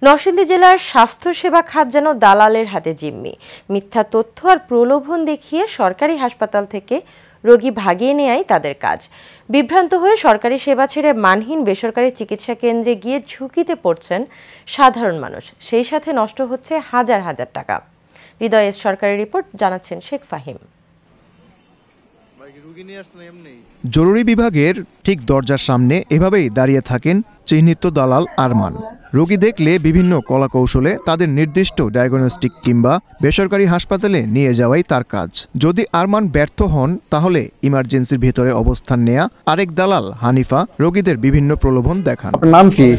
নরসিংদী জেলার স্বাস্থ্যসেবা খাত যেন দালালের হাতে জিম্মি। মিথ্যা তথ্য আর প্রলোভন দেখিয়ে সরকারি হাসপাতাল থেকে রোগী ভাগিয়ে নেয়াই তাদের কাজ। বিভ্রান্ত হয়ে সরকারি সেবা ছেড়ে মানহীন বেসরকারি চিকিৎসা কেন্দ্রে গিয়ে ঝুঁকিতে পড়ছেন সাধারণ মানুষ, সেই সাথে নষ্ট হচ্ছে হাজার হাজার টাকা। হৃদয় এস সরকারের রিপোর্ট, জানাচ্ছেন শেখ ফাহিম। জরুরি বিভাগের ঠিক দরজার সামনে এভাবেই দাঁড়িয়ে থাকেন চিহ্নিত দালাল আরমান। রোগী দেখলে বিভিন্ন কলাকৌশলে তাদের নির্দিষ্ট ডায়াগনস্টিক কিংবা বেসরকারি হাসপাতালে নিয়ে যাওয়াই তার কাজ। যদি আরমান ব্যর্থ হন তাহলে ইমার্জেন্সির ভিতরে অবস্থান নেয়া আরেক দালাল হানিফা রোগীদের বিভিন্ন প্রলোভন দেখান। নাম কি?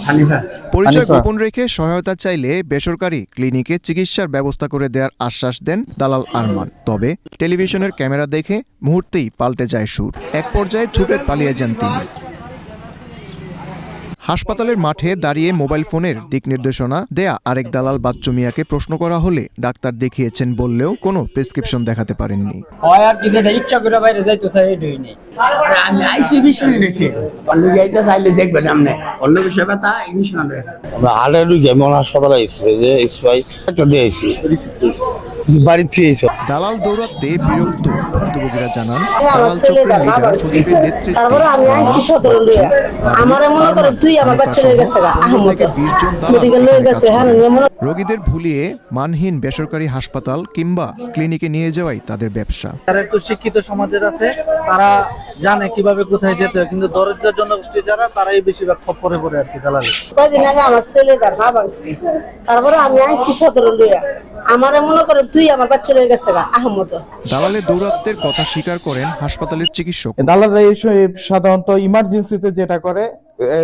হানিফা। পরিচয় গোপন রেখে সহায়তা চাইলে বেসরকারি ক্লিনিকে চিকিৎসার ব্যবস্থা করে দেওয়ার আশ্বাস দেন দালাল আরমান। তবে টেলিভিশনের ক্যামেরা দেখে মুহূর্তেই পাল্টে যায় সুর। এক পর্যায়ে ছুটে পালিয়ে যান তিনি। হাসপাতালের মাঠে দাঁড়িয়ে মোবাইল ফোনের দিক নির্দেশনা দেয়া আরেক দালাল বাচ্চু মিয়াকে প্রশ্ন করা হলে ডাক্তার দেখিয়েছেন বললেও কোনো প্রেসক্রিপশন দেখাতে পারেননি। দালাল দৌরাত্মে বিরক্ত ভুক্তভোগীরা জানান দালাল চক্রের লিডার সচিবের নেতৃত্বে রোগীদের ভুলিয়ে মানহীন বেসরকারি হাসপাতাল কিংবা ক্লিনিকে নিয়ে যাওয়াই তাদের ব্যবসা। যারা একটু শিক্ষিত সমাজের আছে তারা জানে কিভাবে কোথায় যেতে হয়, কিন্তু দরিদ্র জনগোষ্ঠী যারা তারাই বেশিরভাগ খপ্পরে পড়ে আর কি দালালি। কয়দিন আগে আমার ছেলেটার পা ভাঙছে, তারপরে আমি আইসি সদর লইয়া আমারে মনে করে তুই আমার বাচ্চা লয়ে গেছে আহমদ। দালালের দৌরাত্মের কথা স্বীকার করেন হাসপাতালের চিকিৎসক। দালালরা সাধারণত ইমার্জেন্সিতে যেটা করে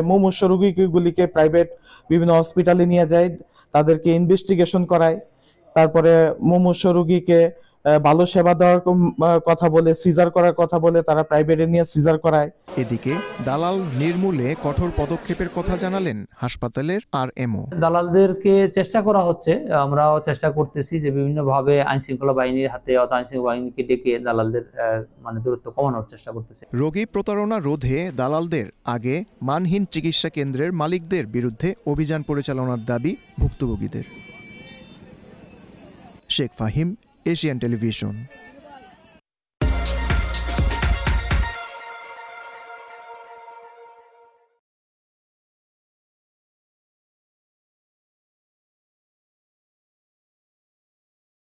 মুমূর্ষু রোগীগুলিকে প্রাইভেট বিভিন্ন হসপিটালে নিয়ে যায়, তাদেরকে ইনভেস্টিগেশন করায়, তারপরে মুমূর্ষু রোগীকে ভালো সেবা দেওয়ার কথা বলে, সিজার করার কথা বলে তারা প্রাইভেটে নিয়ে সিজার করায়। এদিকে দালাল নির্মূলে কঠোর পদক্ষেপের কথা জানালেন হাসপাতালের আরএমও। দালালদেরকে চেষ্টা করা হচ্ছে, আমরাও চেষ্টা করতেছি যে বিভিন্নভাবে আইন শৃঙ্খলা বাহিনীর হাতে অথবা আইন শৃঙ্খলা বাহিনীকে ডেকে দালালদের দূরত্ব কমানোর চেষ্টা করতেছে। রোগী প্রতারণা রোধে দালালদের আগে মানহীন চিকিৎসা কেন্দ্রের মালিকদের বিরুদ্ধে অভিযান পরিচালনার দাবি ভুক্তভোগীদের। Sheikh Fahim, Asian television.